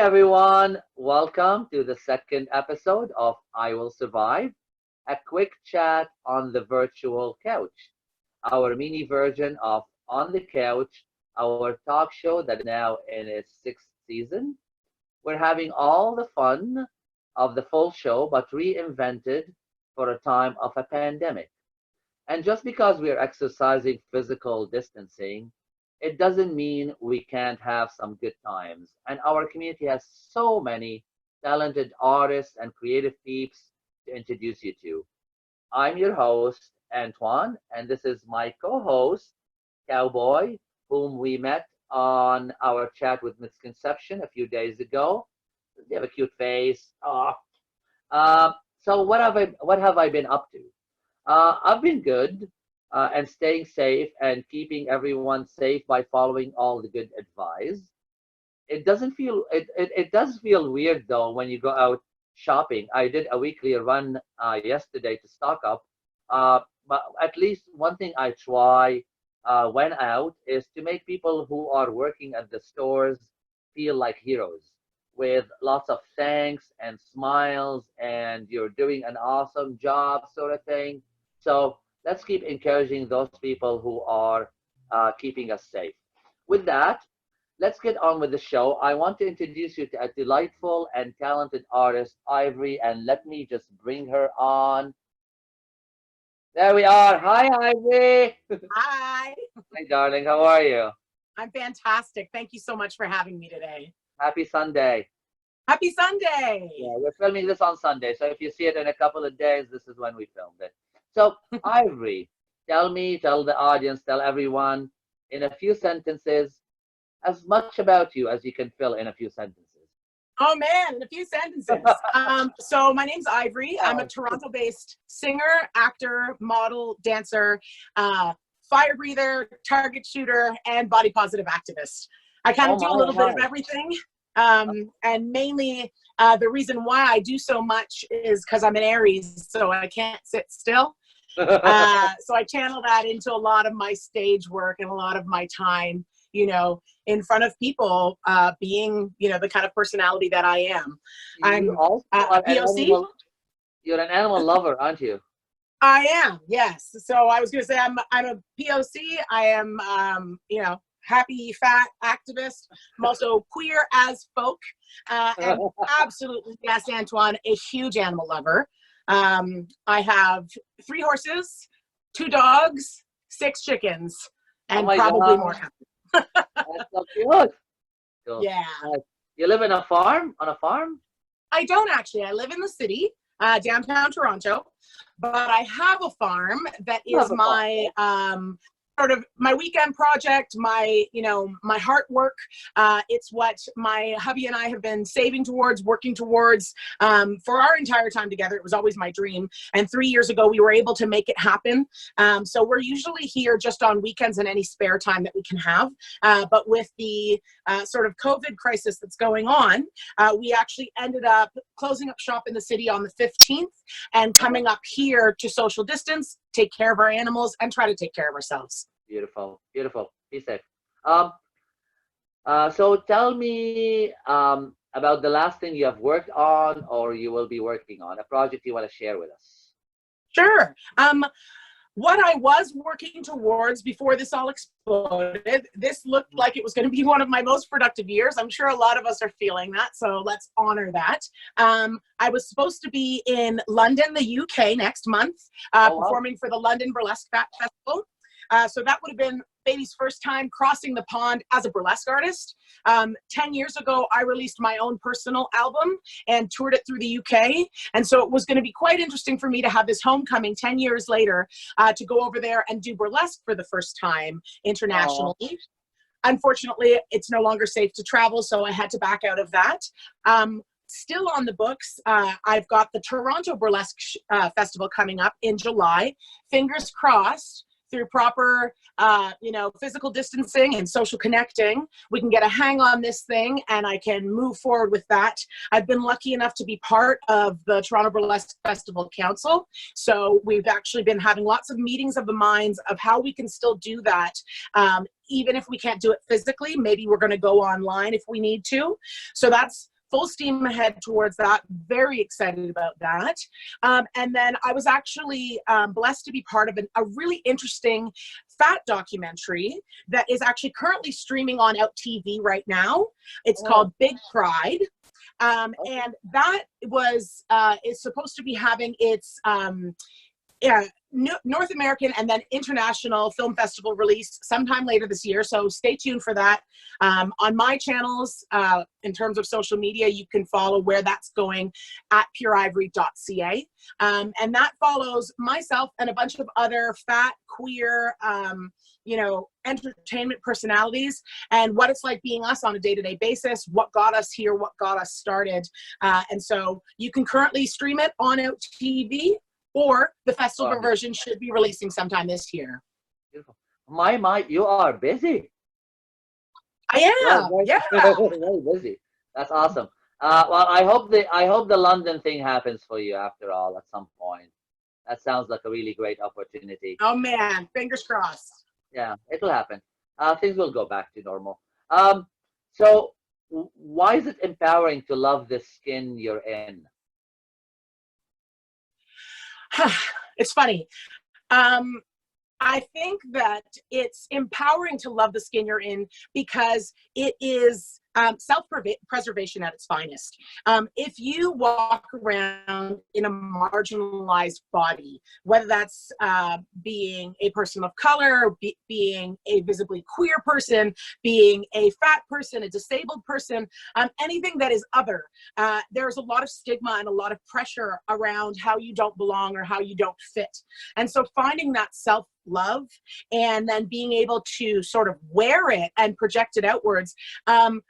everyone. Welcome to the second episode of I Will Survive, a quick chat on the virtual couch, our mini version of On the Couch, our talk show that is now in its sixth season. We're having all the fun of the full show, but reinvented for a time of a pandemic. And just because we're exercising physical distancing, it doesn't mean we can't have some good times. And our community has so many talented artists and creative peeps to introduce you to. I'm your host, Antoine, and this is my co host, Cowboy, whom we met on our chat with Misconception a few days ago. They have a cute face. Oh. So what have I been up to? I've been good and staying safe and keeping everyone safe by following all the good advice. It does feel weird though when you go out shopping. I did a weekly run yesterday to stock up. But at least one thing I try when out is to make people who are working at the stores feel like heroes with lots of thanks and smiles and you're doing an awesome job sort of thing. So let's keep encouraging those people who are keeping us safe. With that, let's get on with the show. I want to introduce you to a delightful and talented artist, Ivory, and let me just bring her on. There we are. Hi, Ivory. Hi, Hi, darling. How are you? I'm fantastic. Thank you so much for having me today. Happy Sunday. Happy Sunday. Yeah, we're filming this on Sunday, so if you see it in a couple of days, this is when we filmed it. So, Ivory, tell the audience, tell everyone in a few sentences as much about you as you can fill in a few sentences. Oh man, in a few sentences. So my name's Ivory. I'm a Toronto-based singer, actor, model, dancer, fire breather, target shooter, and body positive activist. I kind of do a little bit of everything. And mainly the reason why I do so much is because I'm an Aries, so I can't sit still. So I channel that into a lot of my stage work and a lot of my time, in front of people, being, the kind of personality that I am. I'm also a POC. You're an animal lover, aren't you? I am, yes. So I was going to say I'm a POC. I am, happy fat activist. I'm also queer as folk, and absolutely, yes, Antoine, a huge animal lover. I have 3 horses, 2 dogs, 6 chickens, and probably more. That's so cute. Cool. Yeah. You live in a farm? On a farm? I don't actually. I live in the city, downtown Toronto, but I have a farm that is my sort of my weekend project, my heart work. It's what my hubby and I have been saving towards, working towards for our entire time together. It was always my dream. And 3 years ago, we were able to make it happen. So we're usually here just on weekends and any spare time that we can have. But with the sort of COVID crisis that's going on, we actually ended up closing up shop in the city on the 15th and coming up here to social distance, take care of our animals, and try to take care of ourselves. Beautiful, beautiful. Be safe. So tell me about the last thing you have worked on or you will be working on, a project you want to share with us. Sure. What I was working towards before this all exploded, this looked like it was going to be one of my most productive years. I'm sure a lot of us are feeling that, so let's honor that. I was supposed to be in London, the UK next month, performing for the London Burlesque Festival. So that would have been baby's first time crossing the pond as a burlesque artist. 10 years ago, I released my own personal album and toured it through the UK. And so it was going to be quite interesting for me to have this homecoming 10 years later to go over there and do burlesque for the first time internationally. Aww. Unfortunately, it's no longer safe to travel, so I had to back out of that. Still on the books, I've got the Toronto Burlesque Festival coming up in July. Fingers crossed. Through proper, physical distancing and social connecting, we can get a hang on this thing and I can move forward with that. I've been lucky enough to be part of the Toronto Burlesque Festival Council. So we've actually been having lots of meetings of the minds of how we can still do that. Even if we can't do it physically, maybe we're going to go online if we need to. So that's full steam ahead towards that. Very excited about that. And then I was actually blessed to be part of a really interesting fat documentary that is actually currently streaming on Out TV right now. It's called Big Pride. And that was is supposed to be having its North American and then international film festival release sometime later this year. So stay tuned for that. On my channels, in terms of social media, you can follow where that's going at pureivory.ca. And that follows myself and a bunch of other fat, queer, entertainment personalities and what it's like being us on a day-to-day basis, what got us here, what got us started. And so you can currently stream it on Out TV, or the festival version should be releasing sometime this year. Beautiful. My, you are busy. I am. Yeah. Very busy. That's awesome. Well, I hope the London thing happens for you after all at some point. That sounds like a really great opportunity. Oh man, fingers crossed. Yeah, it'll happen. Things will go back to normal. So why is it empowering to love the skin you're in? It's funny. I think that it's empowering to love the skin you're in because it is self-preservation at its finest. If you walk around in a marginalized body, whether that's being a person of color, being a visibly queer person, being a fat person, a disabled person, anything that is other, there's a lot of stigma and a lot of pressure around how you don't belong or how you don't fit. And so finding that self-love and then being able to sort of wear it and project it outwards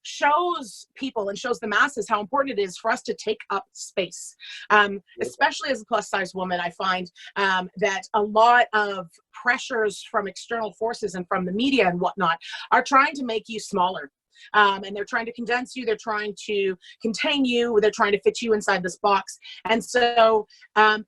shows people and shows the masses how important it is for us to take up space. Especially as a plus size woman, I find that a lot of pressures from external forces and from the media and whatnot are trying to make you smaller. And they're trying to condense you, they're trying to contain you, they're trying to fit you inside this box. And so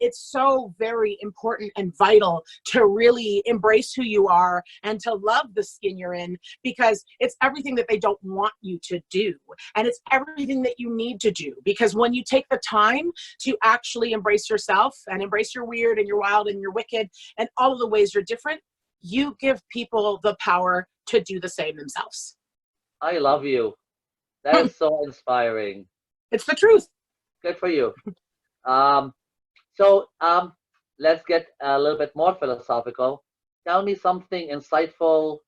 it's so very important and vital to really embrace who you are and to love the skin you're in, because it's everything that they don't want you to do. And it's everything that you need to do, because when you take the time to actually embrace yourself and embrace your weird and your wild and your wicked and all of the ways you're different, you give people the power to do the same themselves. I love you. That is so inspiring. It's the truth. Good for you. Let's get a little bit more philosophical. Tell me something insightful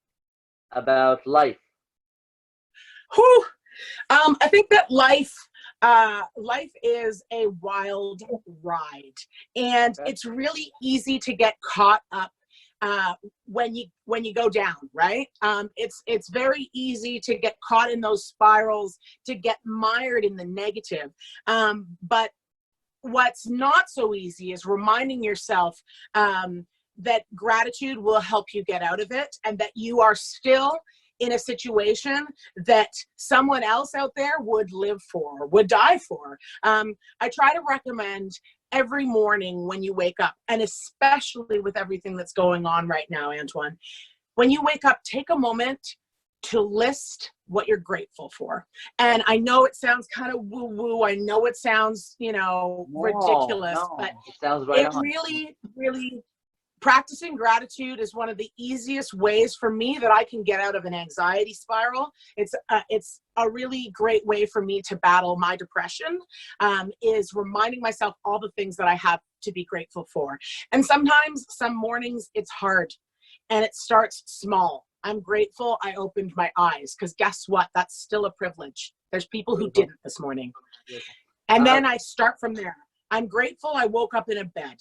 about life. Whew. I think that life is a wild ride, and it's really easy to get caught up when you go down, right? It's very easy to get caught in those spirals, to get mired in the negative. But what's not so easy is reminding yourself that gratitude will help you get out of it, and that you are still in a situation that someone else out there would live for, would die for. I try to recommend every morning when you wake up, and especially with everything that's going on right now, Antoine, when you wake up, take a moment to list what you're grateful for. And I know it sounds kind of woo-woo. I know it sounds, ridiculous, but it sounds right on. really practicing gratitude is one of the easiest ways for me that I can get out of an anxiety spiral. It's a really great way for me to battle my depression, is reminding myself all the things that I have to be grateful for. And sometimes, some mornings, it's hard and it starts small. I'm grateful I opened my eyes, because guess what? That's still a privilege. There's people who didn't this morning. And then I start from there. I'm grateful I woke up in a bed.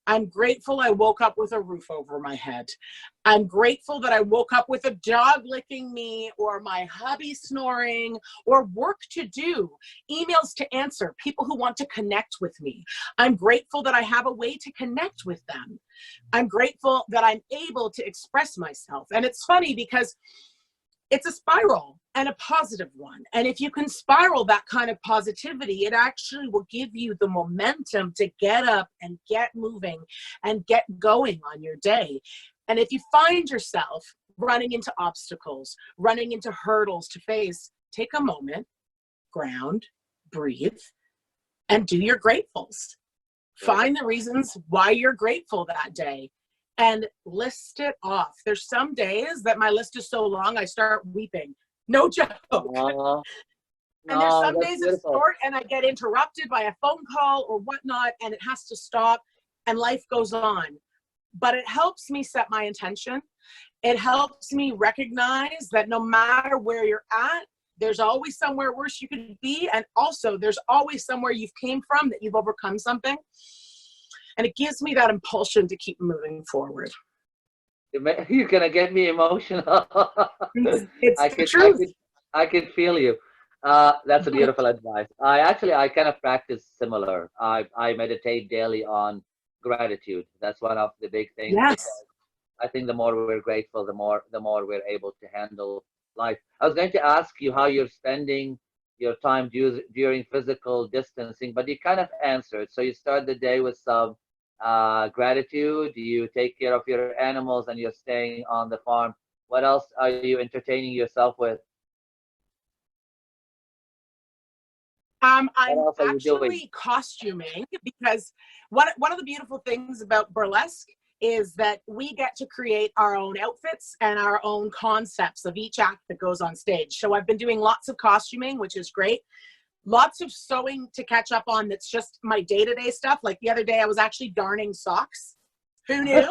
I'm grateful I woke up with a roof over my head. I'm grateful that I woke up with a dog licking me, or my hubby snoring, or work to do, emails to answer, people who want to connect with me. I'm grateful that I have a way to connect with them. I'm grateful that I'm able to express myself. And it's funny because it's a spiral, and a positive one. And if you can spiral that kind of positivity, it actually will give you the momentum to get up and get moving and get going on your day. And if you find yourself running into obstacles, running into hurdles to face, take a moment, ground, breathe, and do your gratefuls. Find the reasons why you're grateful that day and list it off. There's some days that my list is so long, I start weeping. No joke. And there's some days it's short and I get interrupted by a phone call or whatnot, and it has to stop and life goes on. But it helps me set my intention. It helps me recognize that no matter where you're at, there's always somewhere worse you could be. And also there's always somewhere you've came from that you've overcome something. And it gives me that impulsion to keep moving forward. You're going to get me emotional. It's the truth. I can feel you. That's a beautiful advice. I kind of practice similar. I meditate daily on gratitude. That's one of the big things. Yes. I think the more we're grateful, the more we're able to handle life. I was going to ask you how you're spending your time during physical distancing, but you kind of answered. So you start the day with some gratitude. You take care of your animals, and you're staying on the farm. What else are you entertaining yourself with? I'm actually costuming, because one of the beautiful things about burlesque is that we get to create our own outfits and our own concepts of each act that goes on stage. So I've been doing lots of costuming, which is great. Lots of sewing to catch up on. That's just my day-to-day stuff. Like the other day I was actually darning socks. Who knew?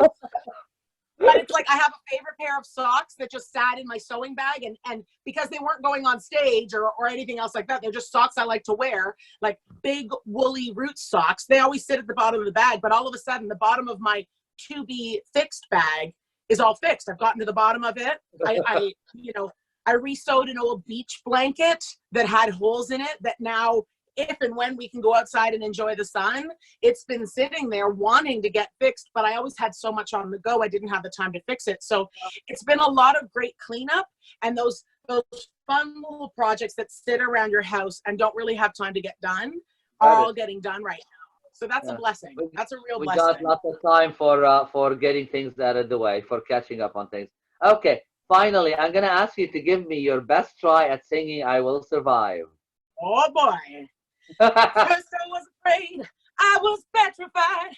But it's like I have a favorite pair of socks that just sat in my sewing bag, and because they weren't going on stage or anything else like that, they're just socks I like to wear, like big woolly root socks. They always sit at the bottom of the bag, but all of a sudden the bottom of my to be fixed bag is all fixed. I've gotten to the bottom of it. I re-sewed an old beach blanket that had holes in it that now, if and when we can go outside and enjoy the sun, it's been sitting there wanting to get fixed, but I always had so much on the go, I didn't have the time to fix it. So it's been a lot of great cleanup, and those fun little projects that sit around your house and don't really have time to get done are all getting done right now. So that's a blessing. That's a real blessing. We got lots of time for getting things out of the way, for catching up on things. Okay, finally, I'm going to ask you to give me your best try at singing I Will Survive. Oh, boy. First I was afraid, I was petrified,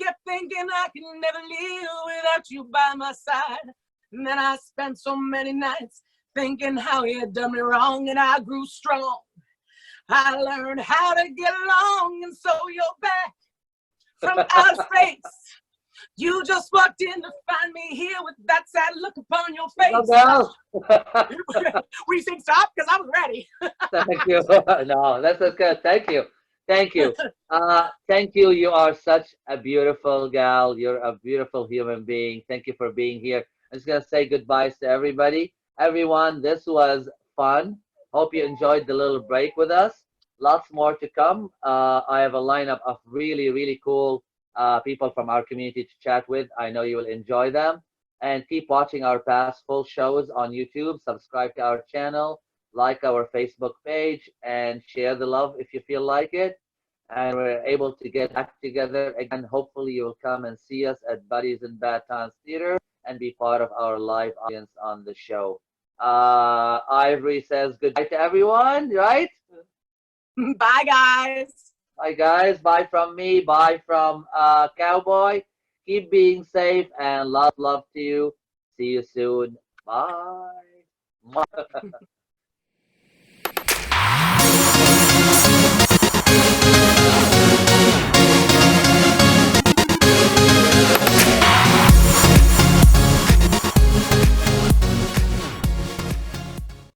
kept thinking I could never live without you by my side. And then I spent so many nights thinking how you had done me wrong, and I grew strong. I learned how to get along, and so you're back from outer space. You just walked in to find me here with that sad look upon your face. Oh, Were you saying stop? Because I was ready. Thank you. No, that's good. Thank you. Thank you. Thank you. You are such a beautiful gal. You're a beautiful human being. Thank you for being here. I'm just going to say goodbyes to everybody. Everyone, this was fun. Hope you enjoyed the little break with us. Lots more to come. I have a lineup of really, really cool people from our community to chat with. I know you will enjoy them. And keep watching our past full shows on YouTube. Subscribe to our channel, like our Facebook page, and share the love if you feel like it. And we're able to get back together again. Hopefully you will come and see us at Buddies in Bad Times Theater and be part of our live audience on the show. Ivory says goodbye to everyone, right? Bye, guys. Bye, guys. Bye from me. Bye from Cowboy. Keep being safe, and love to you. See you soon. Bye.